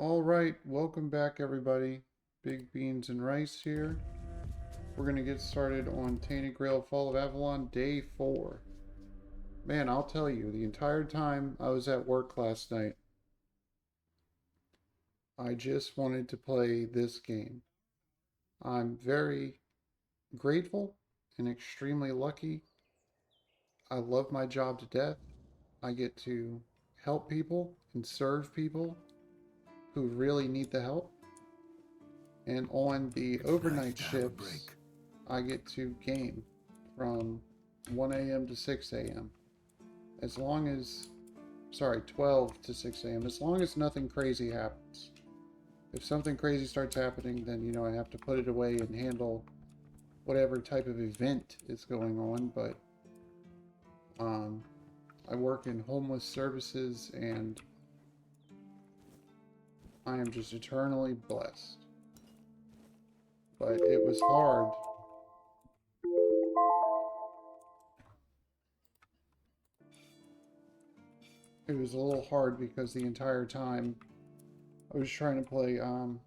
All right, welcome back everybody. Big Beans and Rice here. We're going to get started on Tainted Grail Fall of Avalon Day 4. Man, I'll tell you, the entire time I was at work last night, I just wanted to play this game. I'm very grateful and extremely lucky. I love my job to death. I get to help people and serve people who really need the help. And on the overnight shifts, I get to game from 1 a.m. to 6 a.m. As long as, 12 to 6 a.m. As long as nothing crazy happens. If something crazy starts happening, then, I have to put it away and handle whatever type of event is going on. But I work in homeless services, and I am just eternally blessed. But it was hard. It was a little hard because the entire time I was trying to play, God,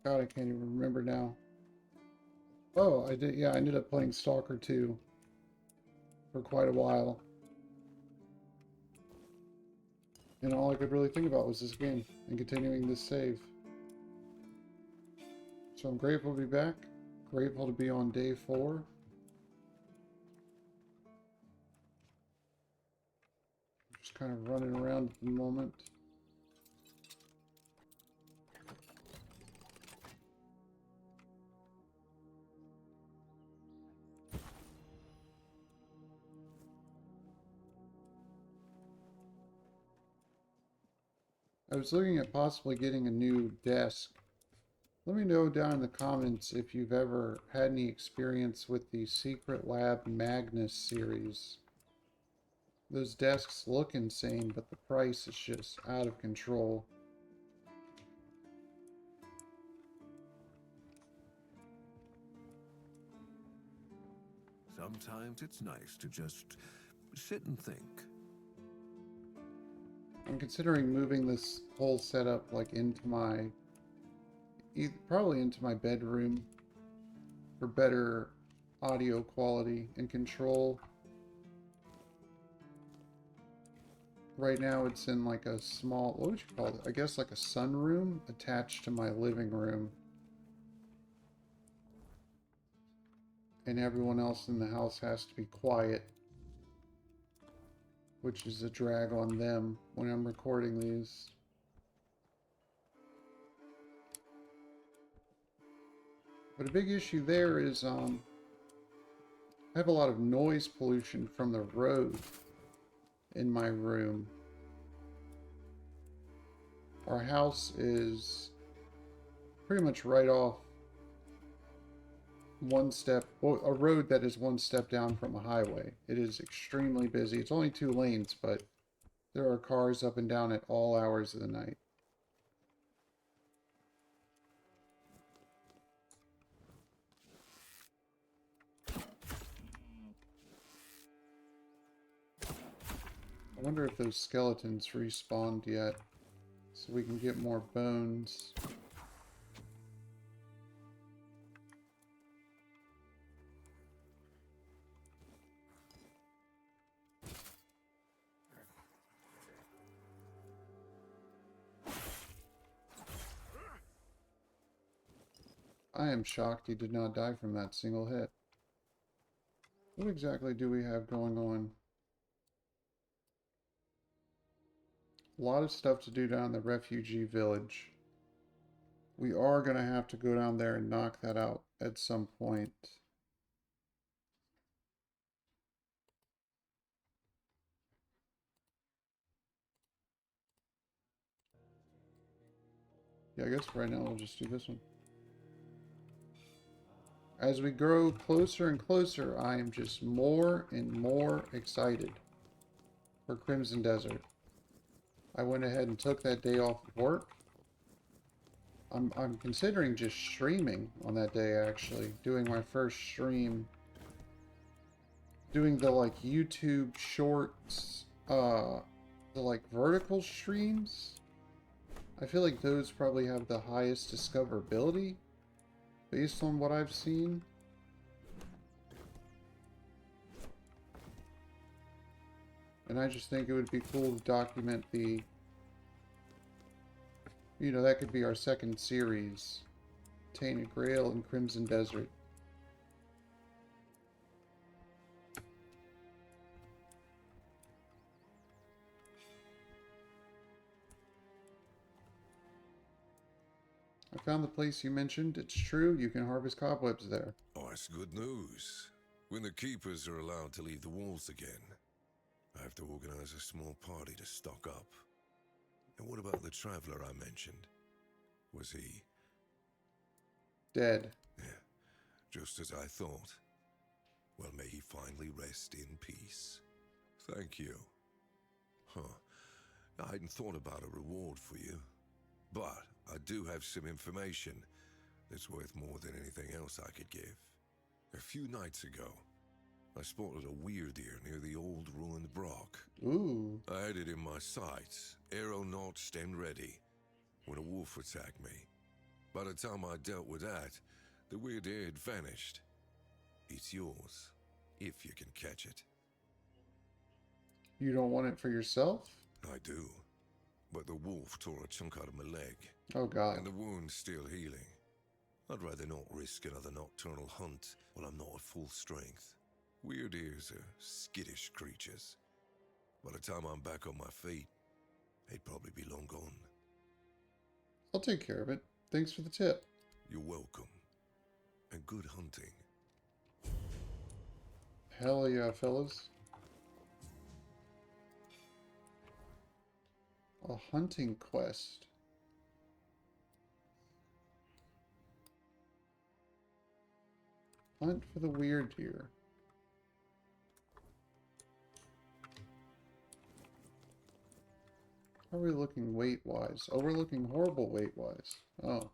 I can't even remember now. Oh, I did, yeah, I ended up playing Stalker 2 for quite a while. And all I could really think about was this game and continuing this save. So I'm grateful to be back, grateful to be on day 4. Just kind of running around at the moment. I was looking at possibly getting a new desk. Let me know down in the comments if you've ever had any experience with the Secret Lab Magnus series. Those desks look insane, but the price is just out of control. Sometimes it's nice to just sit and think. I'm considering moving this whole setup like into my, probably into my bedroom for better audio quality and control. Right now it's in like a small, what would you call it? I guess like a sunroom attached to my living room. And everyone else in the house has to be quiet, which is a drag on them when I'm recording these. But a big issue there is I have a lot of noise pollution from the road in my room. Our house is pretty much right off a road that is one step down from a highway. It is extremely busy. It's only 2 lanes, but there are cars up and down at all hours of the night. I wonder if those skeletons respawned yet, so we can get more bones. I am shocked he did not die from that single hit. What exactly do we have going on? A lot of stuff to do down in the refugee village. We are going to have to go down there and knock that out at some point. Yeah, I guess right now we'll just do this one. As we grow closer and closer, I am just more and more excited for Crimson Desert. I went ahead and took that day off of work. I'm considering just streaming on that day, actually. Doing my first stream. Doing the, like, YouTube shorts, the, like, vertical streams. I feel like those probably have the highest discoverability based on what I've seen. And I just think it would be cool to document the, you know, that could be our second series. Tainted Grail and Crimson Desert. I found the place you mentioned. It's true, you can harvest cobwebs there. Oh, that's good news. When the keepers are allowed to leave the walls again, I have to organize a small party to stock up. And what about the traveler I mentioned? Was he... Dead. Yeah, just as I thought. Well, may he finally rest in peace. Thank you. Huh. I hadn't thought about a reward for you. But I do have some information that's worth more than anything else I could give. A few nights ago, I spotted a weird ear near the old ruined Brock. Ooh. I had it in my sights, arrow notched and ready, when a wolf attacked me. By the time I dealt with that, the weird ear had vanished. It's yours, if you can catch it. You don't want it for yourself? I do, but the wolf tore a chunk out of my leg, Oh god. and the wound's still healing. I'd rather not risk another nocturnal hunt while I'm not at full strength. Weird ears are skittish creatures. By the time I'm back on my feet, they'd probably be long gone. I'll take care of it. Thanks for the tip. You're welcome. And good hunting. Hell yeah, fellas. A hunting quest. Hunt for the weird deer. How are we looking weight-wise? Oh, we're looking horrible weight-wise. Oh.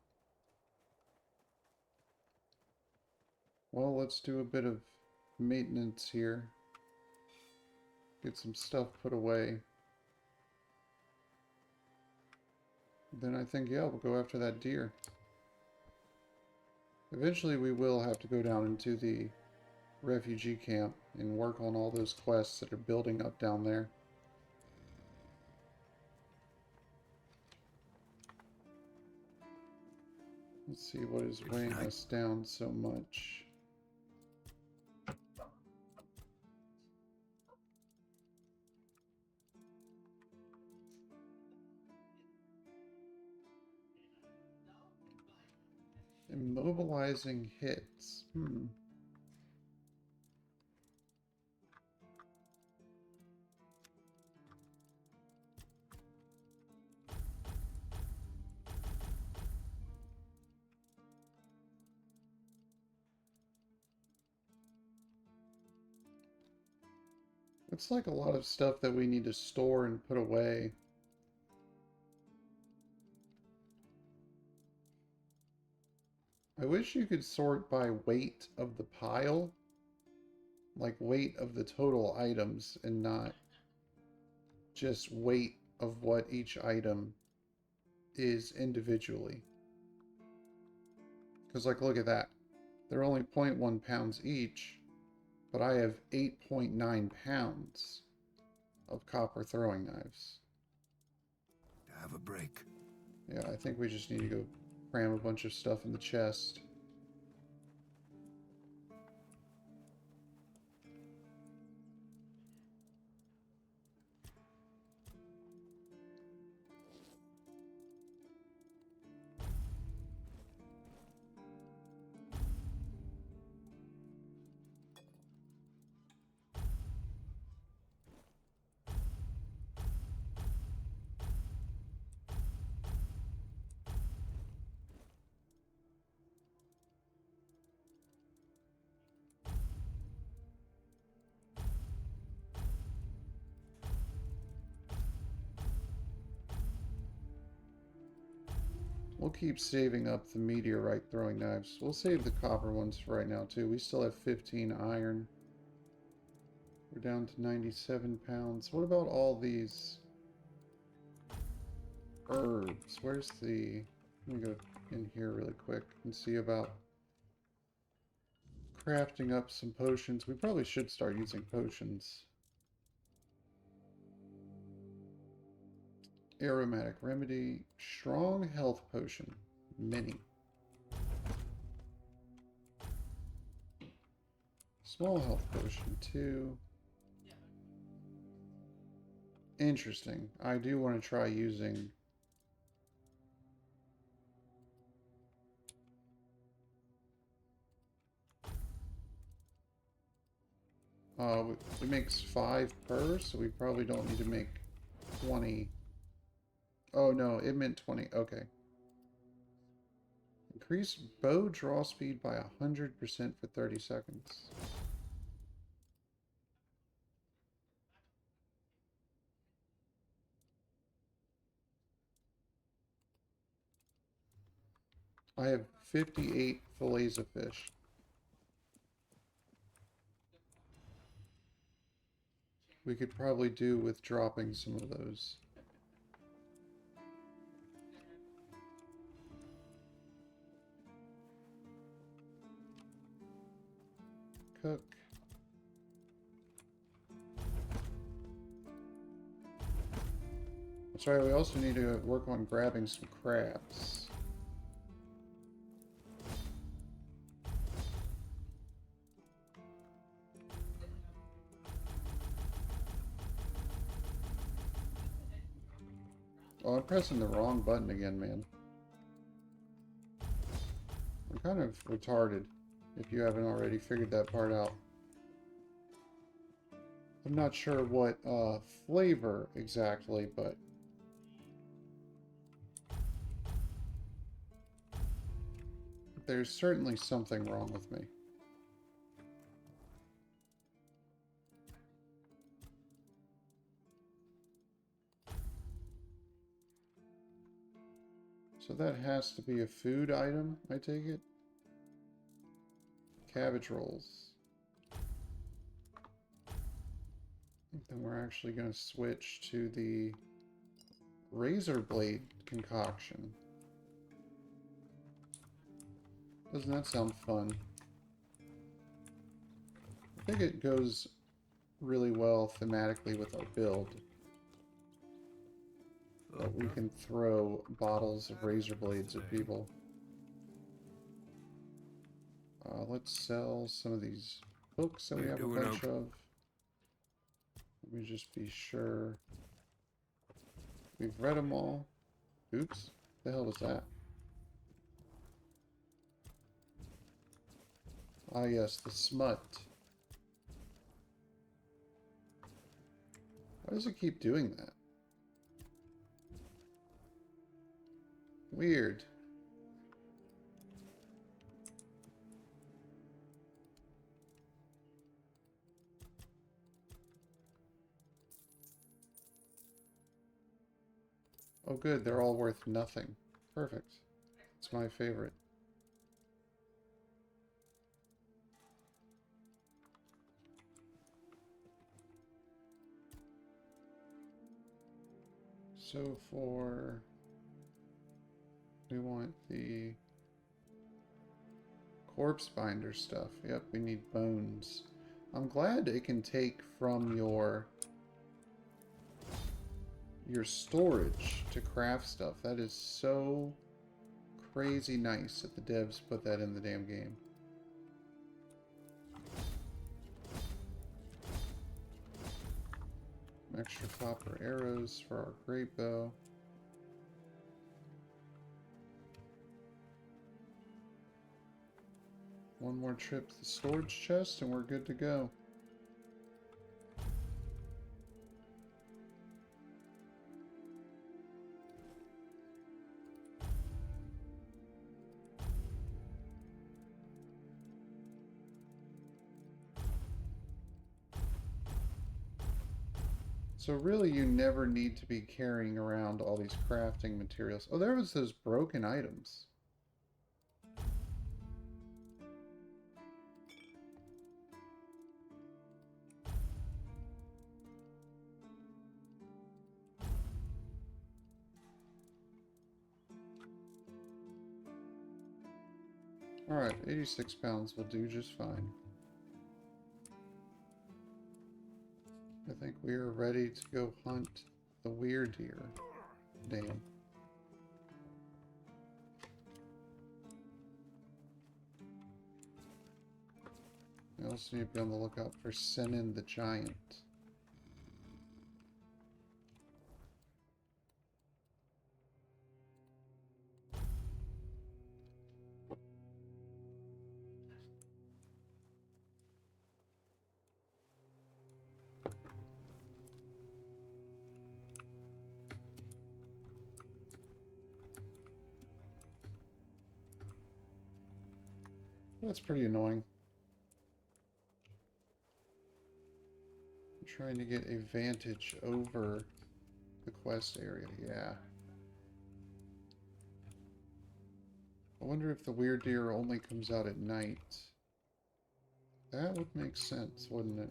Well, let's do a bit of maintenance here. Get some stuff put away. Then I think, yeah, we'll go after that deer. Eventually we will have to go down into the refugee camp and work on all those quests that are building up down there. Let's see what is weighing us down so much. Immobilizing hits. It's like a lot of stuff that we need to store and put away. I wish you could sort by weight of the pile. Like weight of the total items and not just weight of what each item is individually. Because like, look at that. They're only 0.1 pounds each, but I have 8.9 pounds of copper throwing knives. Have a break. Yeah, I think we just need to go cram a bunch of stuff in the chest. We'll keep saving up the meteorite throwing knives. We'll save the copper ones for right now, too. We still have 15 iron. We're down to 97 pounds. What about all these? herbs. Where's the... Let me go in here really quick and see about crafting up some potions. We probably should start using potions. Aromatic remedy. Strong health potion. Mini. Small health potion 2. Interesting. I do want to try using... it makes 5 per, so we probably don't need to make 20. Oh no, it meant 20. Okay. Increase bow draw speed by 100% for 30 seconds. I have 58 fillets of fish. We could probably do with dropping some of those. Cook. That's right, we also need to work on grabbing some crabs. Oh, I'm pressing the wrong button again, man. I'm kind of retarded, if you haven't already figured that part out. I'm not sure what flavor exactly, but... there's certainly something wrong with me. So that has to be a food item, I take it? Cabbage rolls. Then we're actually going to switch to the razor blade concoction. Doesn't that sound fun? I think it goes really well thematically with our build. That we can throw bottles of razor blades at people. Let's sell some of these books that we have a bunch of. Let me just be sure. We've read them all. Oops. The hell was that? Ah, yes, the smut. Why does it keep doing that? Weird. Oh good, they're all worth nothing. Perfect. It's my favorite. So for... we want the corpse binder stuff. Yep, we need bones. I'm glad it can take from your storage to craft stuff. That is so crazy nice that the devs put that in the damn game. Extra copper arrows for our great bow. One more trip to the storage chest and we're good to go. So really you never need to be carrying around all these crafting materials. Oh, there was those broken items. Alright, 86 pounds will do just fine. I think we are ready to go hunt the weird deer. Damn. We also need to be on the lookout for Senin the Giant. That's pretty annoying. I'm trying to get a vantage over the quest area, yeah. I wonder if the weird deer only comes out at night. That would make sense, wouldn't it?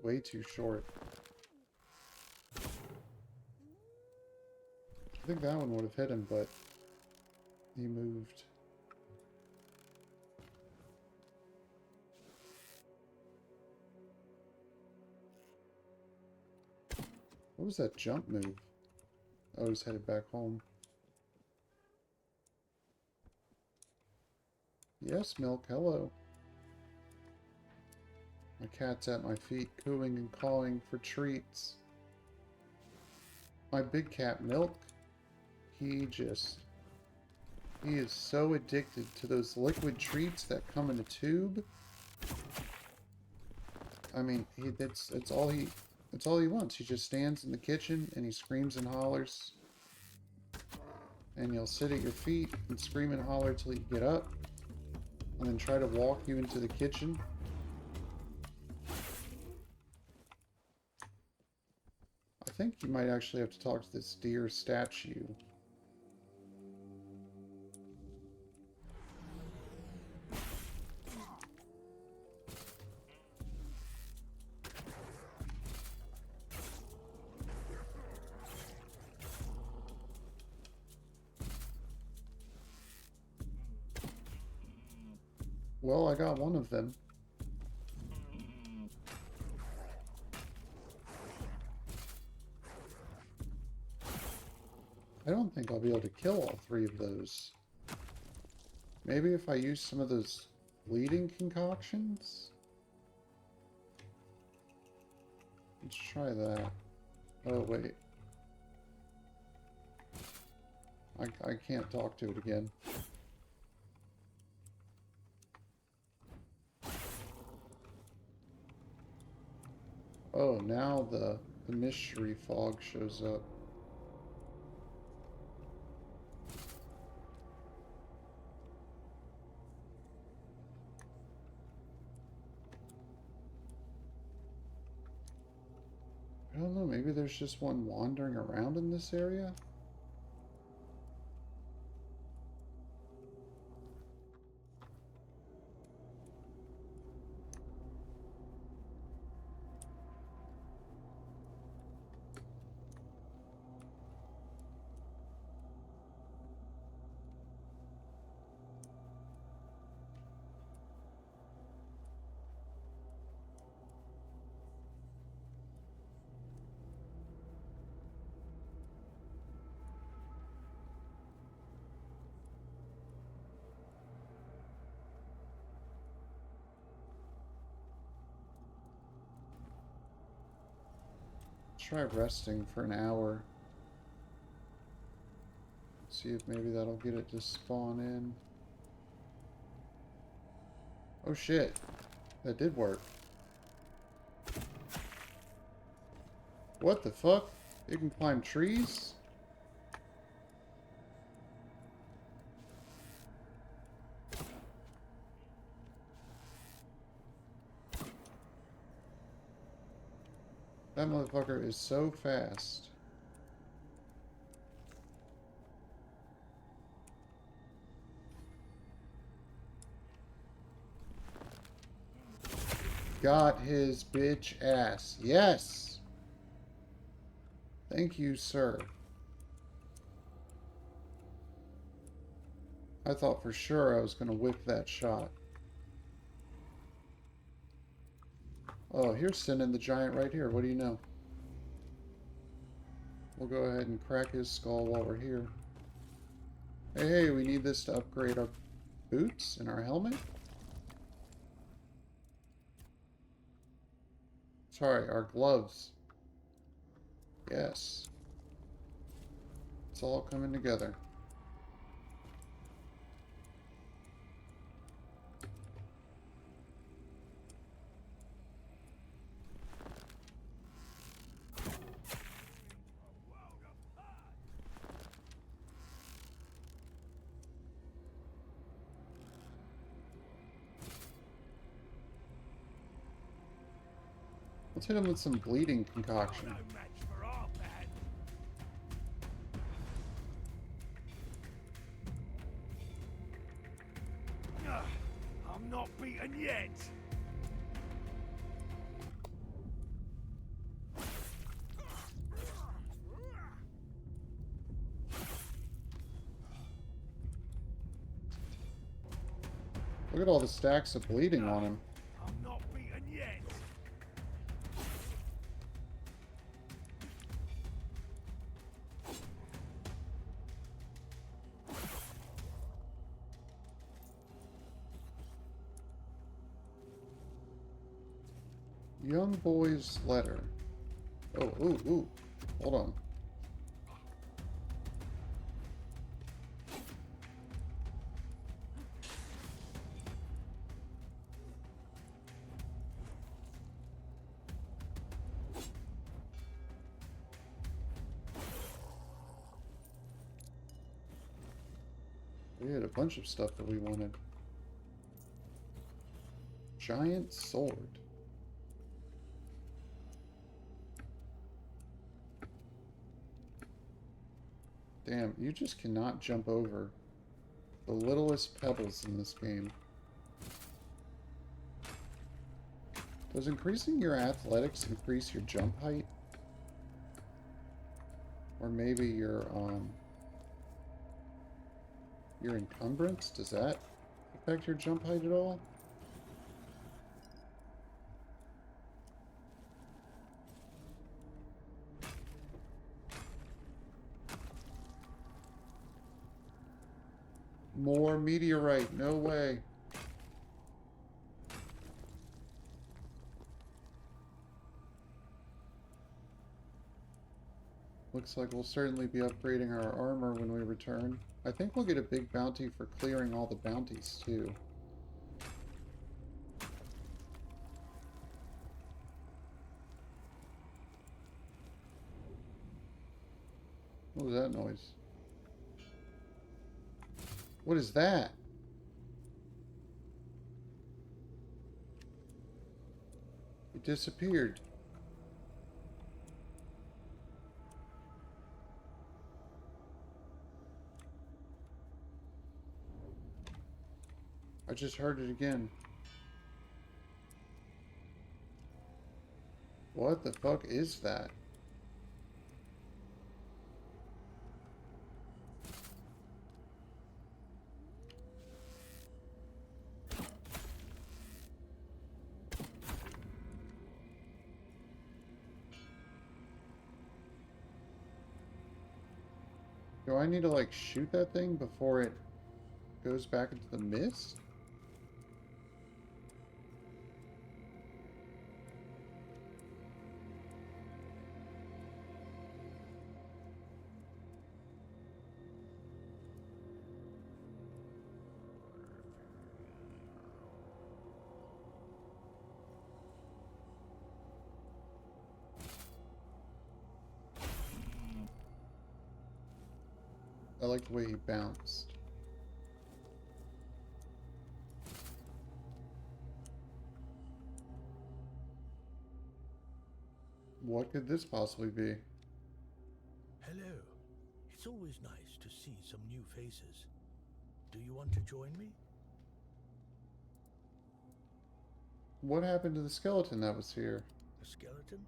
Way too short. I think that one would have hit him, but he moved. What was that jump move? Oh, he's headed back home. Yes, Milk, hello. My cat's at my feet, cooing and cawing for treats. My big cat, Milk, he is so addicted to those liquid treats that come in a tube. I mean, that's all he wants. He just stands in the kitchen and he screams and hollers. And he'll sit at your feet and scream and holler till you get up. And then try to walk you into the kitchen. I think you might actually have to talk to this deer statue. Well, I got one of them. I don't think I'll be able to kill all three of those. Maybe if I use some of those bleeding concoctions? Let's try that. Oh, wait. I can't talk to it again. Oh, now the mystery fog shows up. I don't know, maybe there's just one wandering around in this area? Try resting for an hour. See if maybe that'll get it to spawn in. Oh shit. That did work. What the fuck? It can climb trees? That motherfucker is so fast. Got his bitch ass. Yes! Thank you, sir. I thought for sure I was going to whip that shot. Oh, here's sending the giant right here. What do you know? We'll go ahead and crack his skull while we're here. Hey, hey, we need this to upgrade our boots and our helmet? Sorry, our gloves. Yes. It's all coming together. Let's hit him with some bleeding concoction. I'm not beaten yet. Look at all the stacks of bleeding on him. I'm not beaten yet. Young boy's letter. Oh, ooh, ooh. Hold on. We had a bunch of stuff that we wanted. Giant sword. Damn, you just cannot jump over the littlest pebbles in this game. Does increasing your athletics increase your jump height? Or maybe your encumbrance? Does that affect your jump height at all? More meteorite, no way. Looks like we'll certainly be upgrading our armor when we return. I think we'll get a big bounty for clearing all the bounties, too. What was that noise? What is that? It disappeared. I just heard it again. What the fuck is that? Do I need to, like, shoot that thing before it goes back into the mist? I like the way he bounced. What could this possibly be? Hello. It's always nice to see some new faces. Do you want to join me? What happened to the skeleton that was here? A skeleton?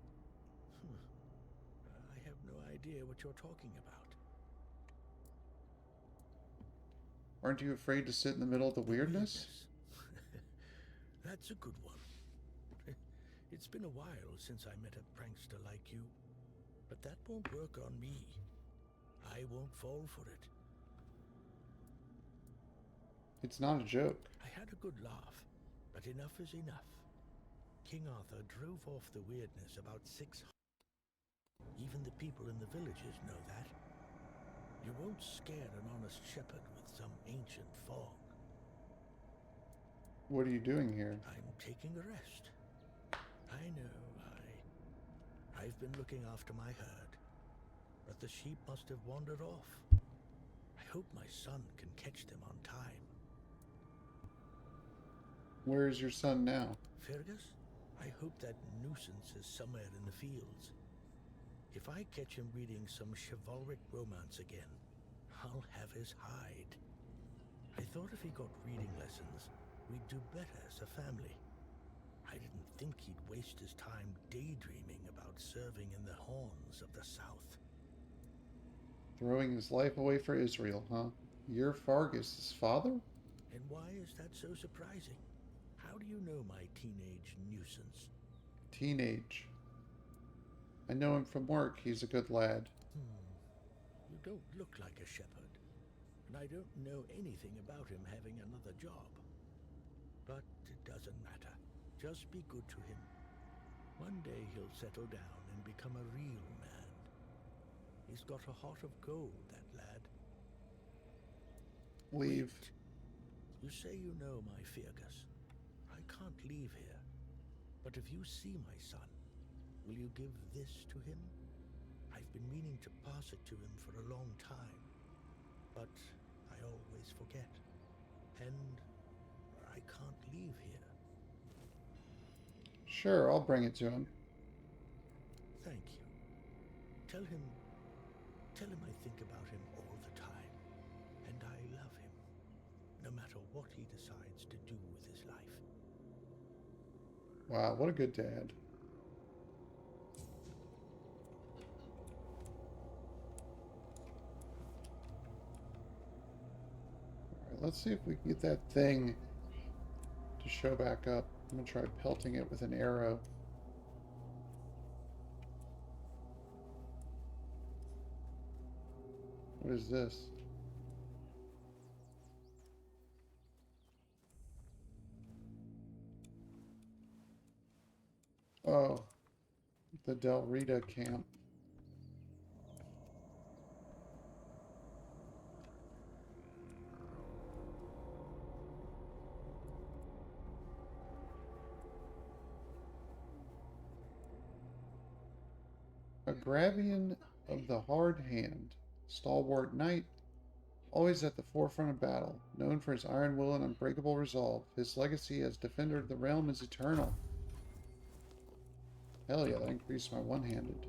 I have no idea what you're talking about. Aren't you afraid to sit in the middle of the weirdness? That's a good one. It's been a while since I met a prankster like you, but that won't work on me. I won't fall for it. It's not a joke. I had a good laugh, but enough is enough. King Arthur drove off the weirdness about 600. Even the people in the villages know that. You won't scare an honest shepherd with some ancient fog. What are you doing here? I'm taking a rest. I know, I've been looking after my herd, but the sheep must have wandered off. I hope my son can catch them on time. Where is your son now? Fergus, I hope that nuisance is somewhere in the fields. If I catch him reading some chivalric romance again, I'll have his hide. I thought if he got reading lessons, we'd do better as a family. I didn't think he'd waste his time daydreaming about serving in the horns of the South. Throwing his life away for Israel, huh? You're Fargus's father? And why is that so surprising? How do you know my teenage nuisance? Teenage. I know him from work. He's a good lad. You don't look like a shepherd, and I don't know anything about him having another job. But it doesn't matter. Just be good to him. One day he'll settle down and become a real man. He's got a heart of gold, that lad. Leave. Wait. You say you know my Fergus. I can't leave here. But if you see my son, will you give this to him? I've been meaning to pass it to him for a long time, but I always forget. And I can't leave here. Sure, I'll bring it to him. Thank you. Tell him I think about him all the time, and I love him, no matter what he decides to do with his life. Wow, what a good dad. Alright, let's see if we can get that thing to show back up. I'm gonna try pelting it with an arrow. What is this? Oh, the Del Rita camp. A Gravian of the Hard Hand, stalwart knight, always at the forefront of battle, known for his iron will and unbreakable resolve. His legacy as defender of the realm is eternal. Hell yeah, that increased my one-handed.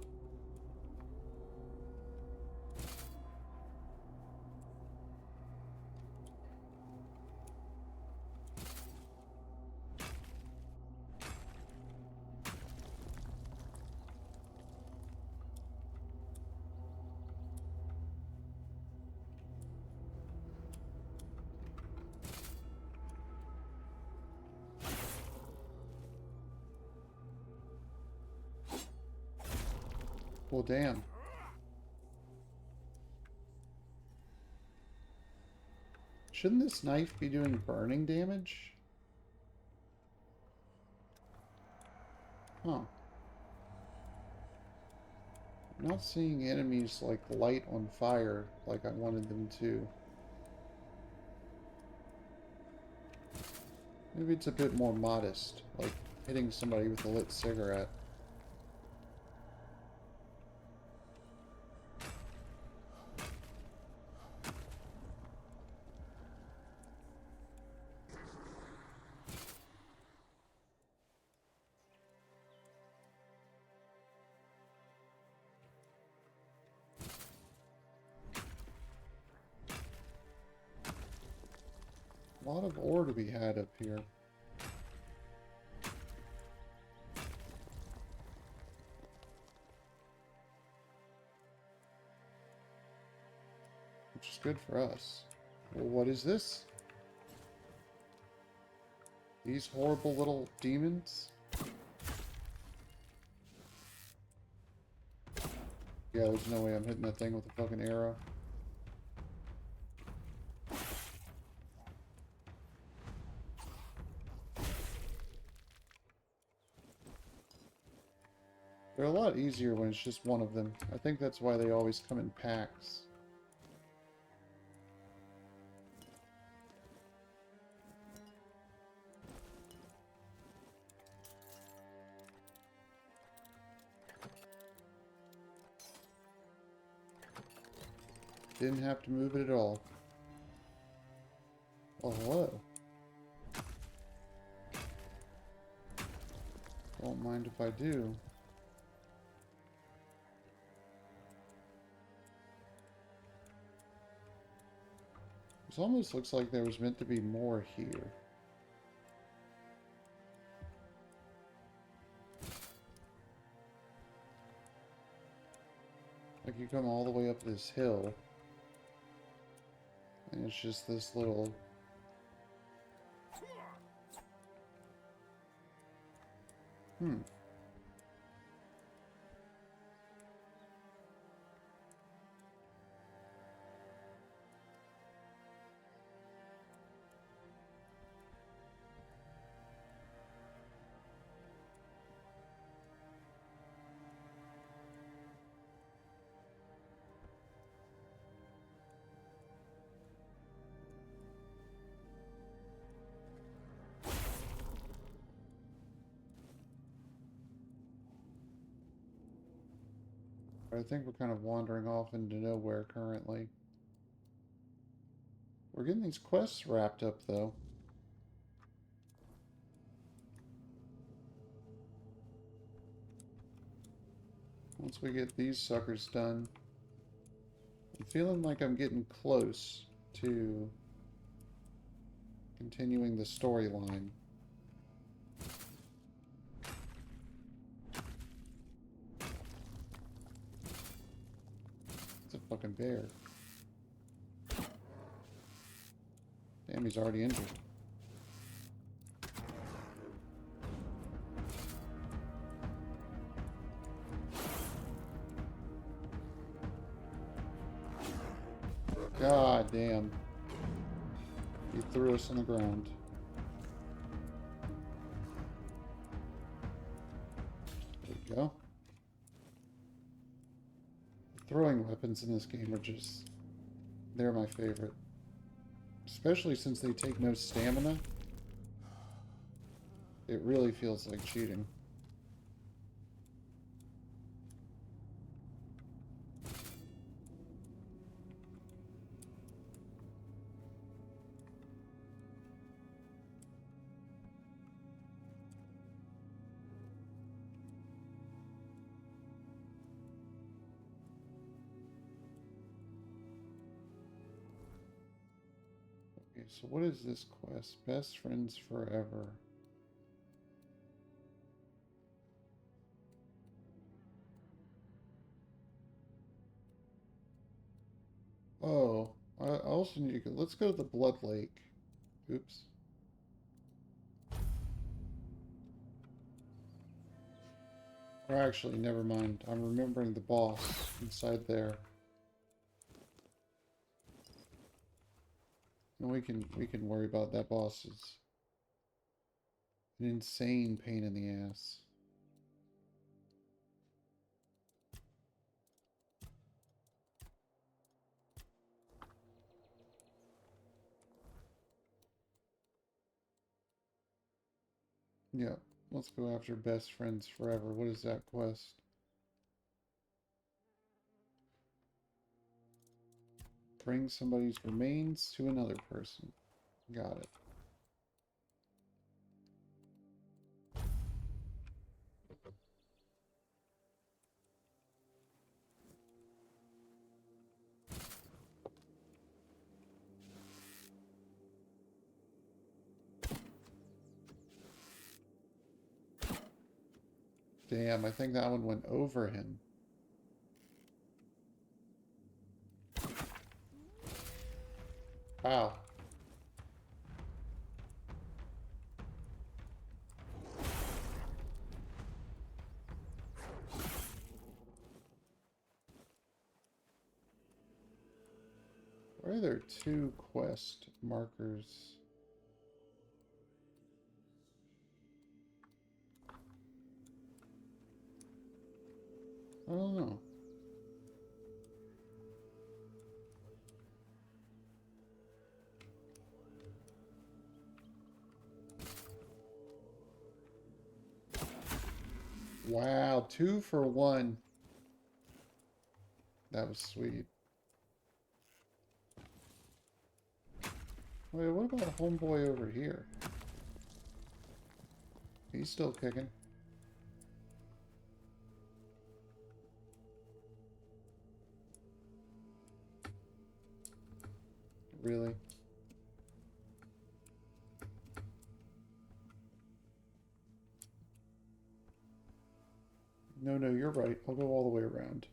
Well, damn. Shouldn't this knife be doing burning damage? Huh. I'm not seeing enemies like light on fire like I wanted them to. Maybe it's a bit more modest, like hitting somebody with a lit cigarette. A lot of ore to be had up here. Which is good for us. Well, what is this? These horrible little demons? Yeah, there's no way I'm hitting that thing with a fucking arrow. They're a lot easier when it's just one of them. I think that's why they always come in packs. Didn't have to move it at all. Oh, hello. Don't mind if I do. This almost looks like there was meant to be more here. Like you come all the way up this hill, and it's just this little... I think we're kind of wandering off into nowhere currently. We're getting these quests wrapped up, though. Once we get these suckers done, I'm feeling like I'm getting close to continuing the storyline. It's a fucking bear. Damn, he's already injured. God damn. He threw us on the ground. There we go. Throwing weapons in this game are just... they're my favorite. Especially since they take no stamina. It really feels like cheating. Okay, so what is this quest? Best friends forever. Oh, I also need to go. Let's go to the Blood Lake. Oops. Or actually, never mind. I'm remembering the boss inside there. And we can worry about that boss. It's an insane pain in the ass. Yeah, let's go after Best Friends Forever. What is that quest? Bring somebody's remains to another person. Got it. Damn, I think that one went over him. Wow. Why are there two quest markers? I don't know. Wow, 2 for 1. That was sweet. Wait, what about homeboy over here? He's still kicking. Really? No, no, you're right. I'll go all the way around.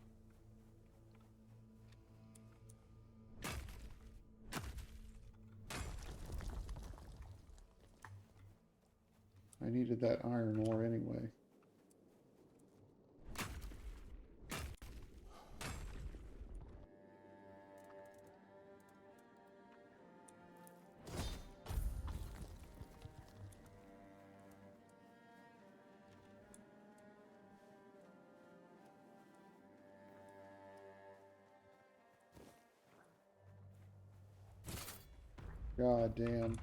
I needed that iron ore anyway. God damn.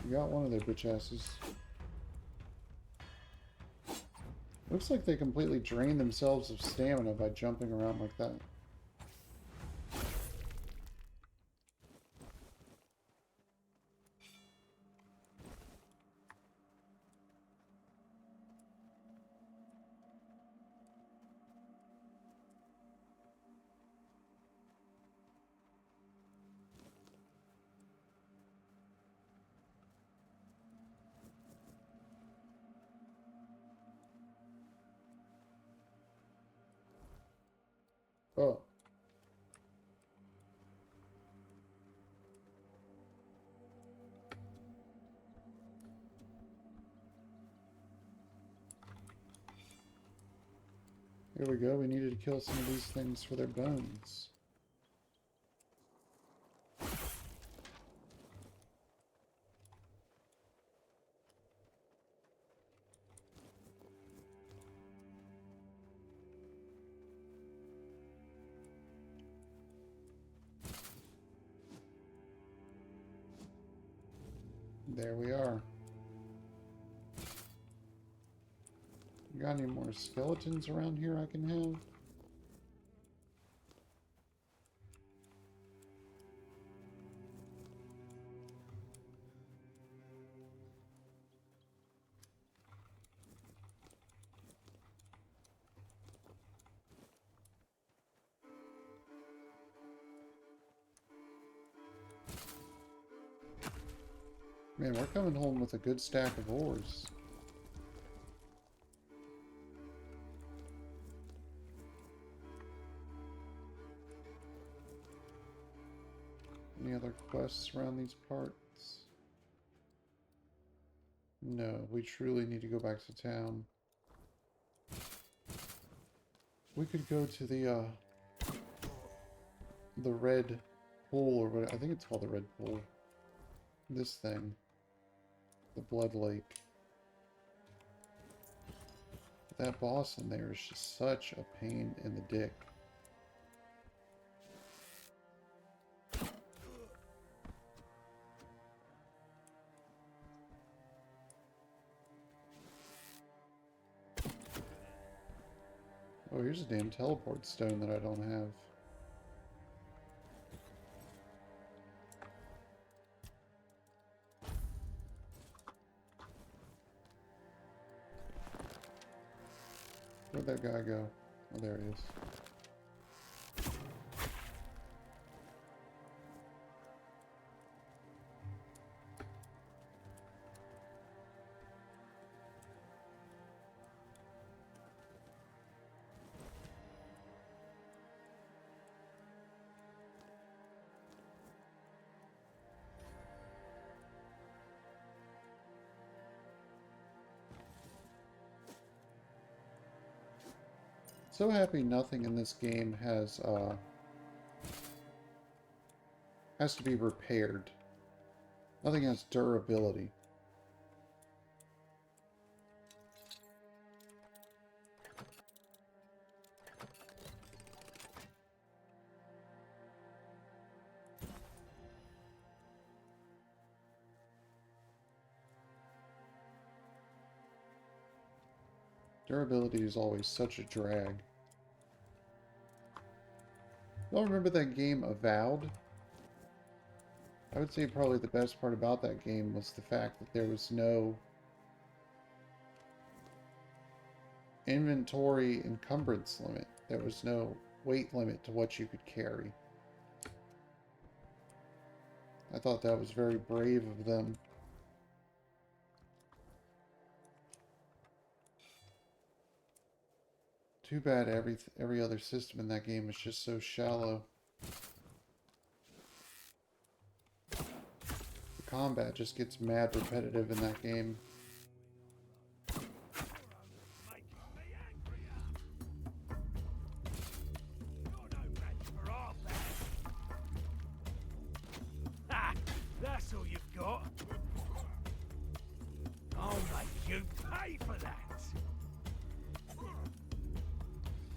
You got one of their bitch asses. Looks like they completely drain themselves of stamina by jumping around like that. Oh. Here we go. We needed to kill some of these things for their bones. There we are. You got any more skeletons around here I can have? Man, we're coming home with a good stack of ores. Any other quests around these parts? No, we truly need to go back to town. We could go to the red pool, or what I think it's called the red pool. This thing. The blood lake. That boss in there is just such a pain in the dick. Oh, here's a damn teleport stone that I don't have. Where'd that guy go? Oh, there he is. So happy nothing in this game has to be repaired. Nothing has durability. Durability is always such a drag. Y'all remember that game Avowed? I would say probably the best part about that game was the fact that there was no inventory encumbrance limit. There was no weight limit to what you could carry. I thought that was very brave of them. Too bad every other system in that game is just so shallow. The combat just gets mad repetitive in that game. Ha! That's all you've got. I'll make you pay for that.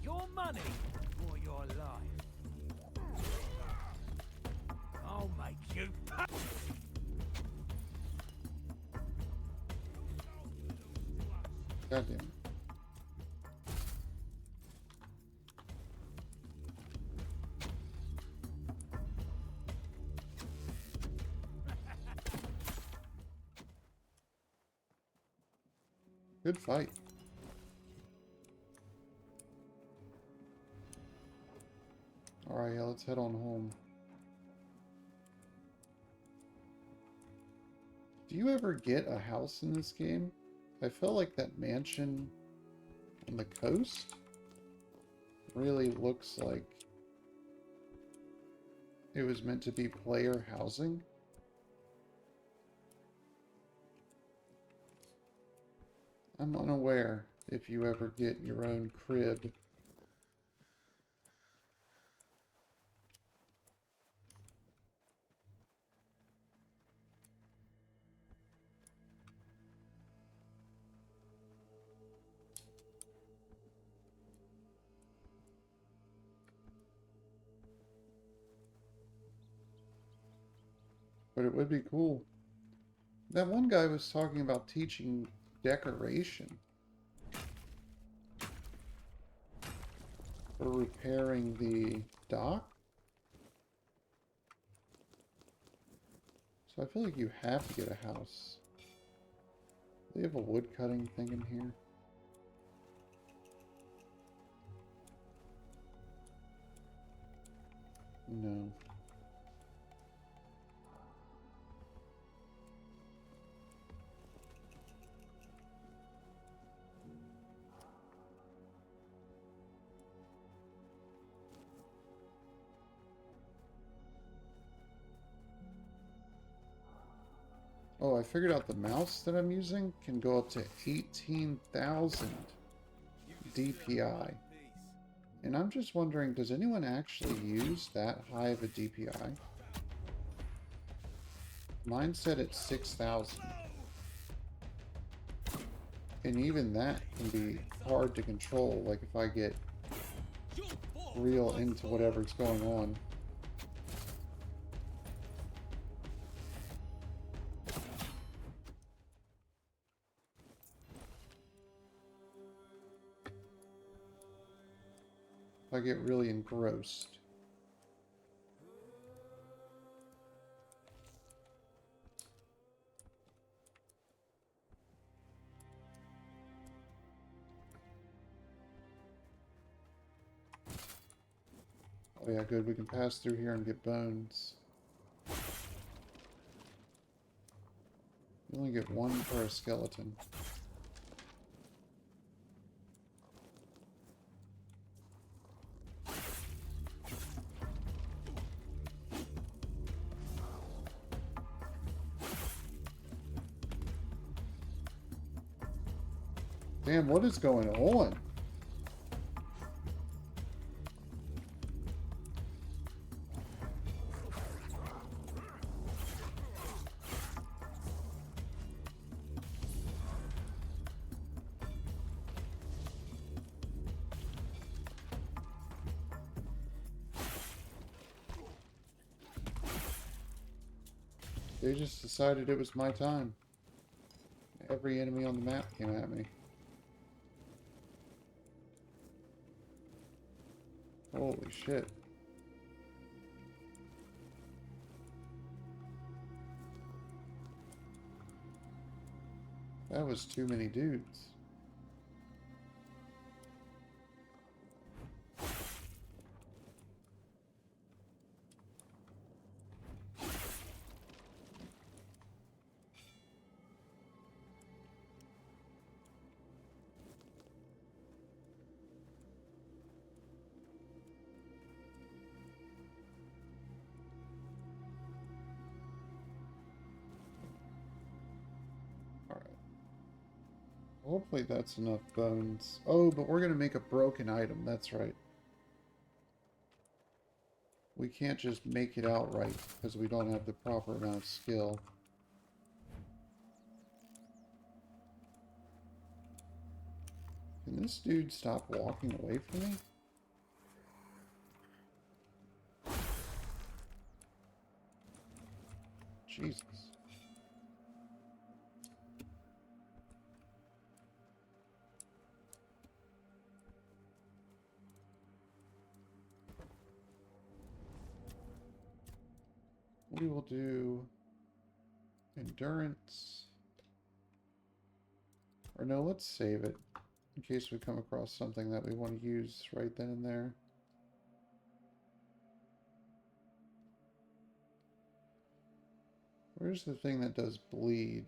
Your money or your life. I'll make you pay. God damn it. Good fight. Alright, yeah, let's head on home. Do you ever get a house in this game? I felt like that mansion on the coast really looks like it was meant to be player housing. I'm unaware if you ever get your own crib. But it would be cool. That one guy was talking about teaching decoration for repairing the dock. So I feel like you have to get a house. Do they have a wood cutting thing in here? No. Oh, I figured out the mouse that I'm using can go up to 18,000 DPI. And I'm just wondering, does anyone actually use that high of a DPI? Mine said it's 6,000. And even that can be hard to control, like if I get real into whatever's going on. If I get really engrossed. Oh yeah, good. We can pass through here and get bones. You only get one per skeleton. Damn, what is going on? They just decided it was my time. Every enemy on the map came at me. Holy shit. That was too many dudes. Hopefully that's enough bones. Oh, but we're going to make a broken item. That's right. We can't just make it outright because we don't have the proper amount of skill. Can this dude stop walking away from me? Jesus. We will do endurance. Or no, let's save it in case we come across something that we want to use right then and there. Where's the thing that does bleed?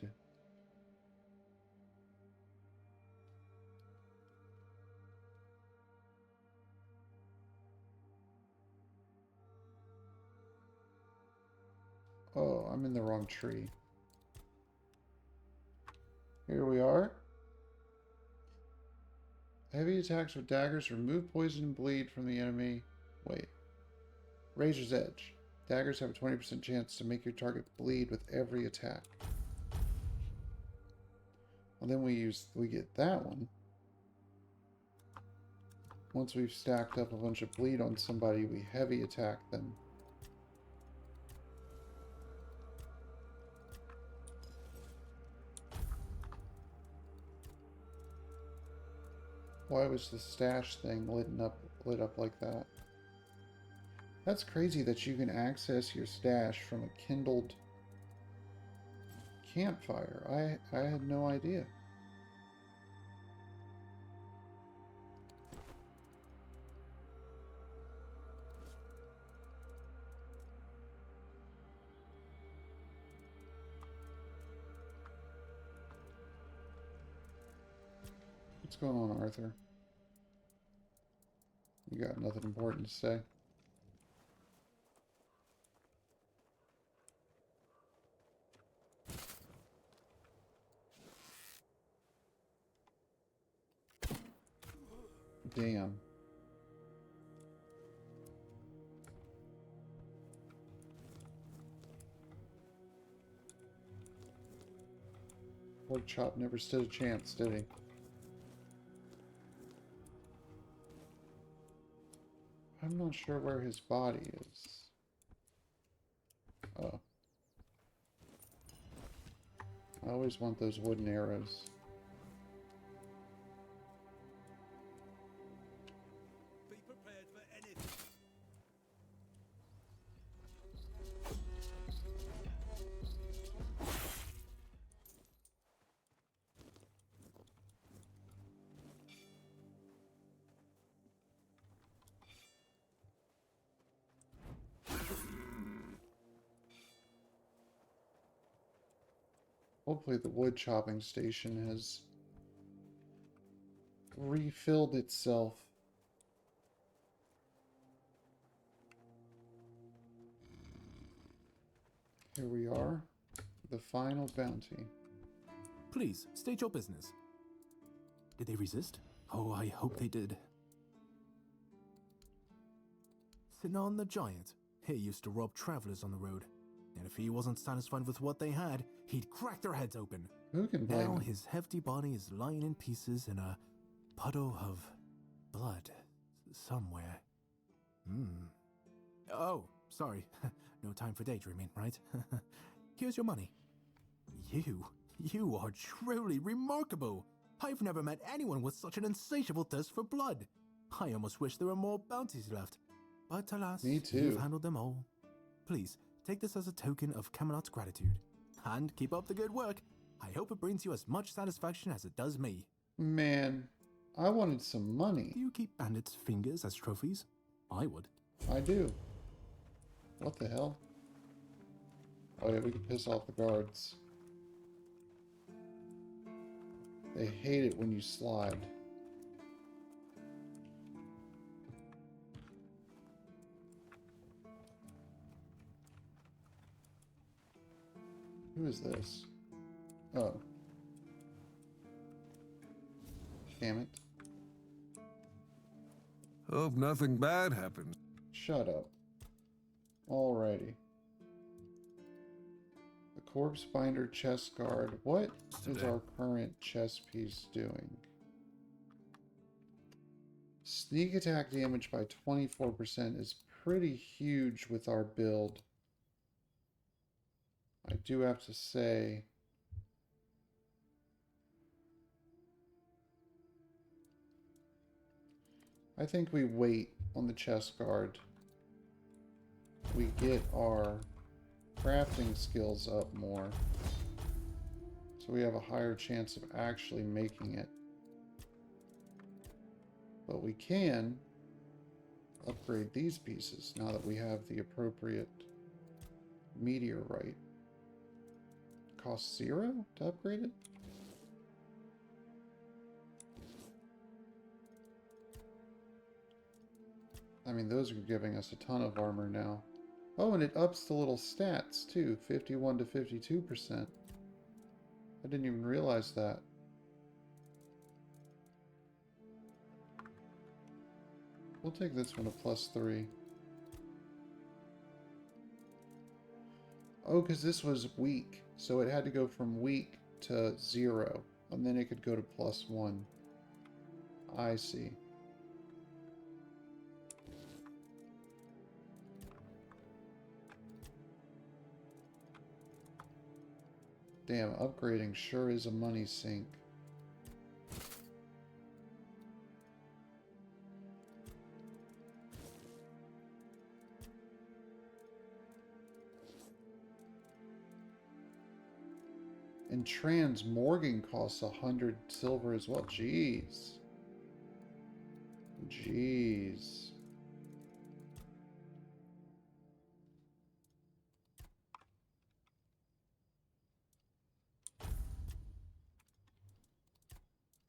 Oh, I'm in the wrong tree. Here we are. Heavy attacks with daggers remove poison and bleed from the enemy. Wait. Razor's Edge. Daggers have a 20% chance to make your target bleed with every attack. Well, then we get that one. Once we've stacked up a bunch of bleed on somebody, we heavy attack them. Why was the stash thing lit up like that? That's crazy that you can access your stash from a kindled campfire. I had no idea. What's going on, Arthur? You got nothing important to say? Damn. Pork Chop never stood a chance, did he? I'm not sure where his body is. Oh. I always want those wooden arrows. Be prepared for anything. Hopefully the wood chopping station has refilled itself. Here we are, the final bounty. Please, state your business. Did they resist? Oh, I hope they did. Sinan the Giant. He used to rob travelers on the road. And if he wasn't satisfied with what they had, he'd crack their heads open. Who can blame Now him? his hefty body is lying in pieces in a puddle of blood somewhere. Oh, sorry. No time for daydreaming, right? Here's your money. You are truly remarkable. I've never met anyone with such an insatiable thirst for blood. I almost wish there were more bounties left. But alas, Me too. you've handled them all. Please, take this as a token of Camelot's gratitude. And keep up the good work. I hope it brings you as much satisfaction as it does me. Man, I wanted some money. Do you keep bandits' fingers as trophies? I would. I do. What the hell? Oh yeah, we can piss off the guards. They hate it when you slide. Who is this? Oh. Damn it. Hope nothing bad happens. Shut up. Alrighty. The corpse binder chest guard. What is our current chest piece doing? Sneak attack damage by 24% is pretty huge with our build. I do have to say, I think we wait on the chest guard. We get our crafting skills up more, so we have a higher chance of actually making it. But we can upgrade these pieces now that we have the appropriate meteorite. Cost 0 to upgrade it? I mean, those are giving us a ton of armor now. Oh, and it ups the little stats too, 51 to 52%. I didn't even realize that. We'll take this one a +3. Oh, because this was weak, so it had to go from weak to 0, and then it could go to +1. I see. Damn, upgrading sure is a money sink. And transmorging costs 100 silver as well. Jeez. Jeez.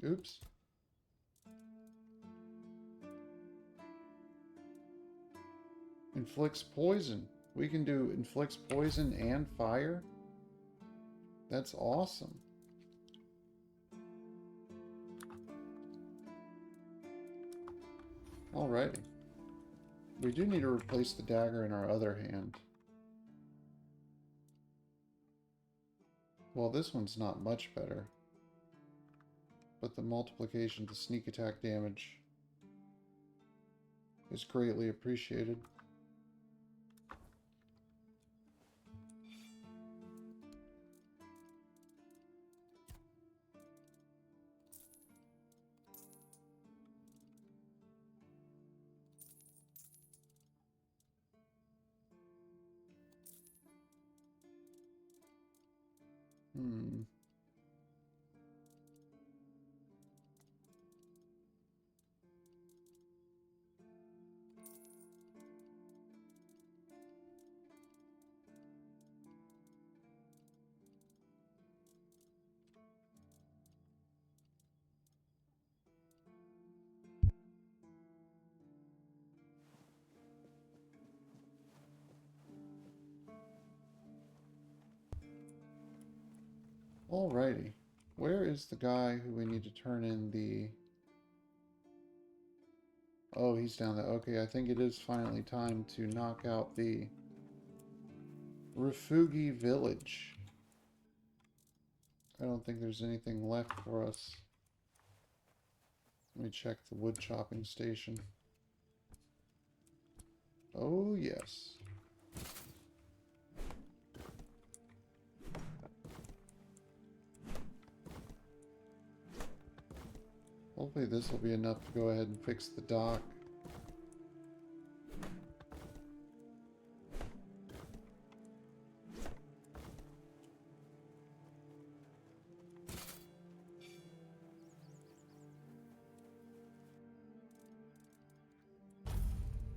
Oops. Inflicts poison. We can do inflicts poison and fire. That's awesome. Alrighty. We do need to replace the dagger in our other hand. Well, this one's not much better. But the multiplication to sneak attack damage is greatly appreciated. Alrighty. Where is the guy who we need to turn in the... Oh, he's down there. Okay, I think it is finally time to knock out the Refugi village. I don't think there's anything left for us. Let me check the wood chopping station. Oh, yes. Hopefully this will be enough to go ahead and fix the dock.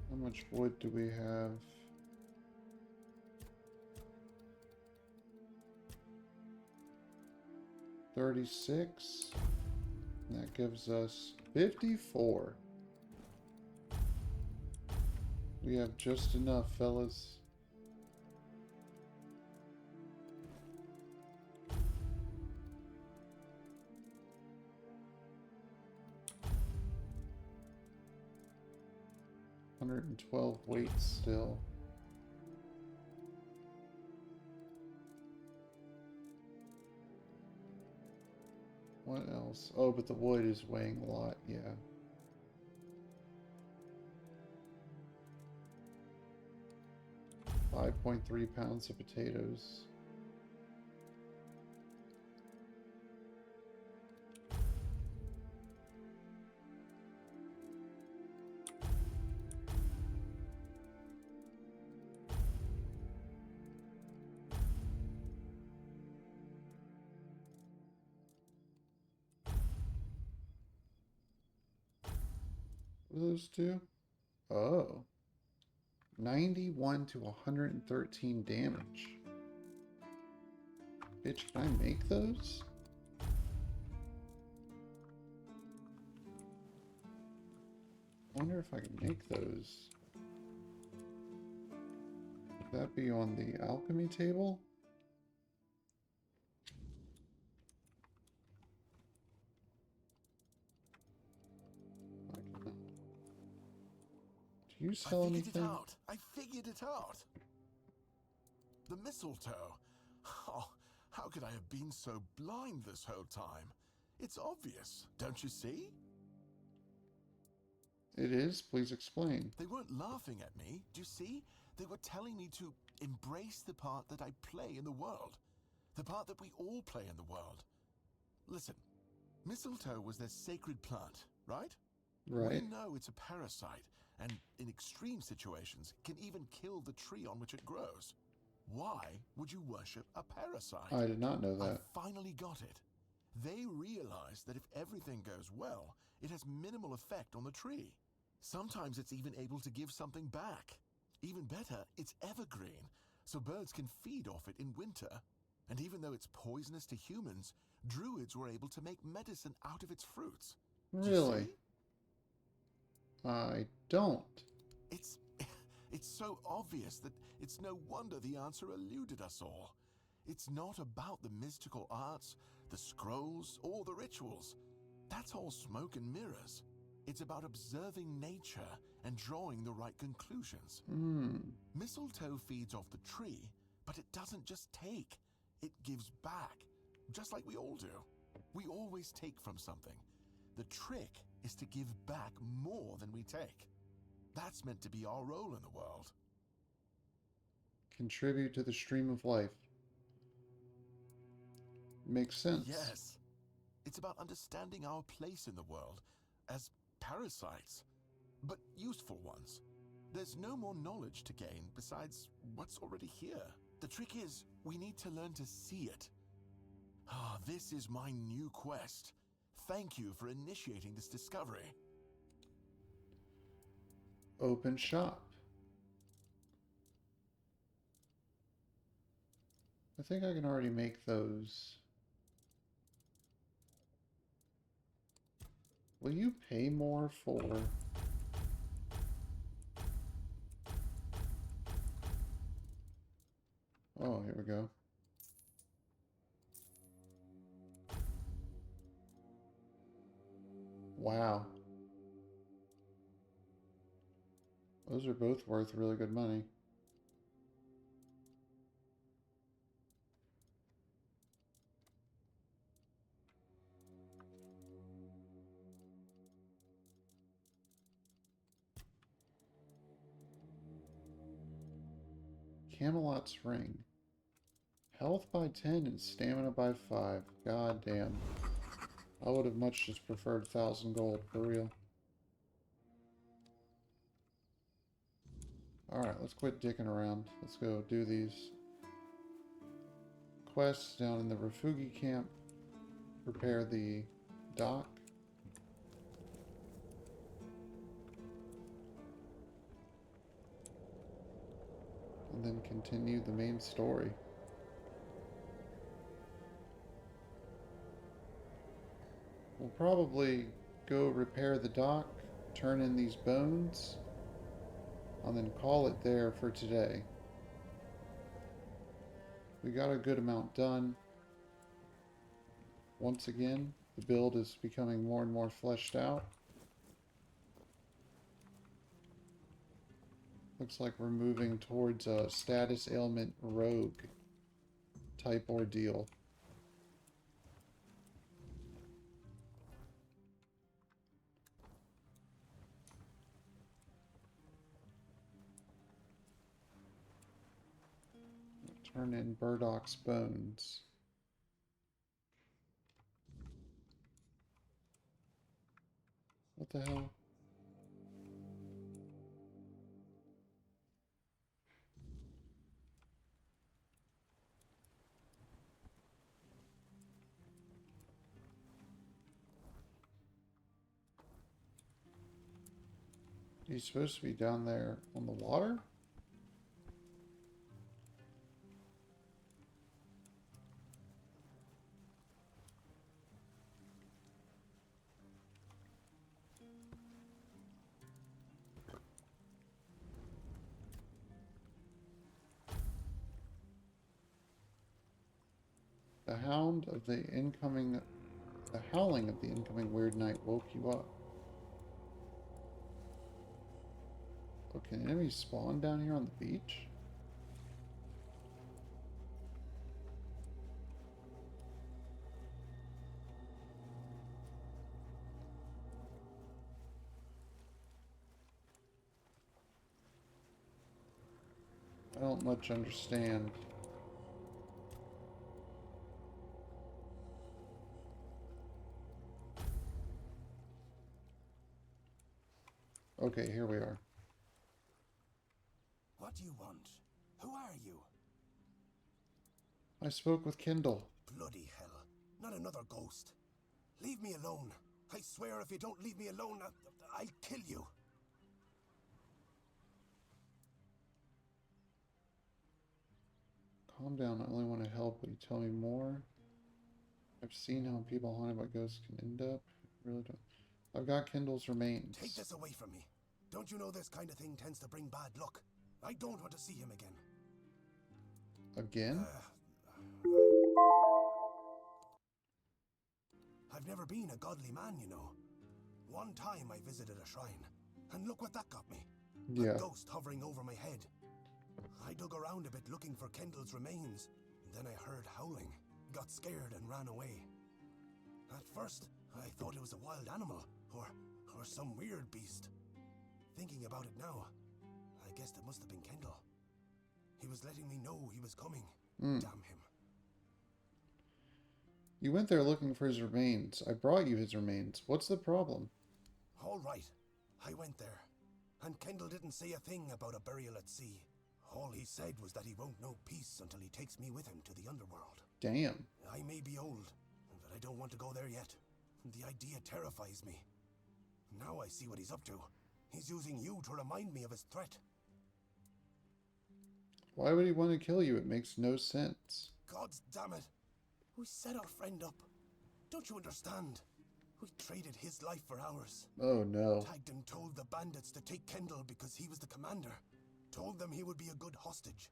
How much wood do we have? $36. And that gives us 54. We have just enough, fellas. $112 weight still. What else? Oh, but the wood is weighing a lot, yeah. £5.3 of potatoes. What are those two? Oh. 91 to 113 damage. Bitch, can I make those? Wonder if I can make those. Would that be on the alchemy table? I cannot. Do you sell anything? I figured it out. The mistletoe. Oh, how could I have been so blind this whole time? It's obvious, don't you see? It is? Please explain. They weren't laughing at me, do you see? They were telling me to embrace the part that I play in the world. The part that we all play in the world. Listen, mistletoe was their sacred plant, right? Right. We know it's a parasite, and in extreme situations, can even kill the tree on which it grows. Why would you worship a parasite? I did not know I that. finally got it. They realize that if everything goes well, it has minimal effect on the tree. Sometimes it's even able to give something back. Even better, it's evergreen, so birds can feed off it in winter. And even though it's poisonous to humans, druids were able to make medicine out of its fruits. Do you Really? see? I don't. It's so obvious that it's no wonder the answer eluded us all. It's not about the mystical arts, the scrolls, or the rituals. That's all smoke and mirrors. It's about observing nature and drawing the right conclusions. Mistletoe feeds off the tree, but it doesn't just take. It gives back, just like we all do. We always take from something. The trick is to give back more than we take. That's meant to be our role in the world. Contribute to the stream of life. Makes sense. Yes. It's about understanding our place in the world as parasites, but useful ones. There's no more knowledge to gain besides what's already here. The trick is, we need to learn to see it. Ah, this is my new quest. Thank you for initiating this discovery. Open shop. I think I can already make those. Will you pay more for... Oh, here we go. Wow. Those are both worth really good money. Camelot's Ring. Health by 10 and stamina by 5. God damn. I would have much just preferred 1,000 gold, for real. Alright, let's quit dicking around. Let's go do these quests down in the Refugi camp. Repair the dock. And then continue the main story. We'll probably go repair the dock, turn in these bones, and then call it there for today. We got a good amount done. Once again, the build is becoming more and more fleshed out. Looks like we're moving towards a status ailment rogue type ordeal. Turn in Burdock's bones. What the hell? He's supposed to be down there on the water? The howling of the incoming weird night woke you up. Oh, can enemies spawn down here on the beach? I don't much understand. Okay, here we are. What do you want? Who are you? I spoke with Kendall. Bloody hell. Not another ghost. Leave me alone. I swear if you don't leave me alone, I'll kill you. Calm down, I only want to help. Will you tell me more? I've seen how people haunted by ghosts can end up. I really don't. I've got Kendall's remains. Take this away from me. Don't you know this kind of thing tends to bring bad luck? I don't want to see him again. Again? I've never been a godly man, you know. One time I visited a shrine, and look what that got me. Yeah. A ghost hovering over my head. I dug around a bit looking for Kendall's remains, and then I heard howling, got scared and ran away. At first, I thought it was a wild animal, or some weird beast. Thinking about it now, I guessed it must have been Kendall. He was letting me know he was coming. Damn him. You went there looking for his remains. I brought you his remains. What's the problem? All right, I went there, and Kendall didn't say a thing about a burial at sea. All he said was that he won't know peace until he takes me with him to the underworld. Damn. I may be old, but I don't want to go there yet. The idea terrifies me. Now I see what he's up to. He's using you to remind me of his threat. Why would he want to kill you? It makes no sense. God damn it. We set our friend up. Don't you understand? We traded his life for ours. Oh no. Tagged and told the bandits to take Kendall because he was the commander. Told them he would be a good hostage.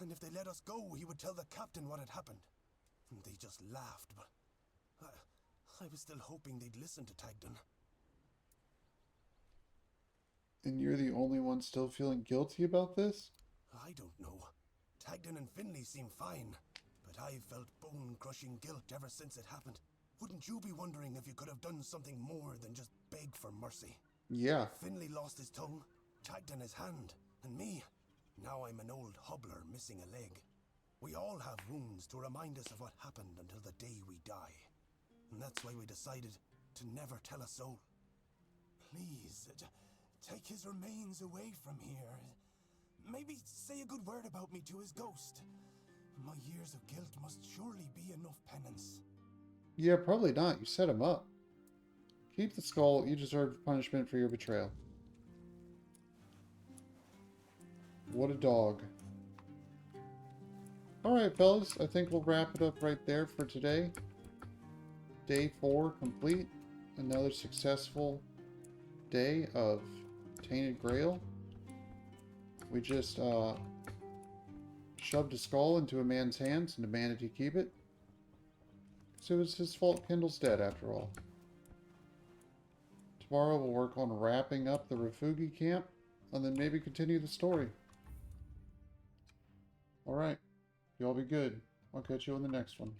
And if they let us go, he would tell the captain what had happened. And they just laughed, but I was still hoping they'd listen to Tagden. And you're the only one still feeling guilty about this? I don't know. Tagden and Finley seem fine, but I've felt bone-crushing guilt ever since it happened. Wouldn't you be wondering if you could have done something more than just beg for mercy? Yeah. Finley lost his tongue, Tagden his hand, and me. Now I'm an old hobbler missing a leg. We all have wounds to remind us of what happened until the day we die. And that's why we decided to never tell a soul. Please, take his remains away from here. Maybe say a good word about me to his ghost. My years of guilt must surely be enough penance. Yeah, probably not. You set him up. Keep the skull. You deserve punishment for your betrayal. What a dog. Alright, fellas. I think we'll wrap it up right there for today. Day 4 complete. Another successful day of Tainted Grail. We just shoved a skull into a man's hands and demanded he keep it. So it was his fault Kendall's dead after all. Tomorrow we'll work on wrapping up the Refugi camp and then maybe continue the story. Alright. You all be good. I'll catch you on the next one.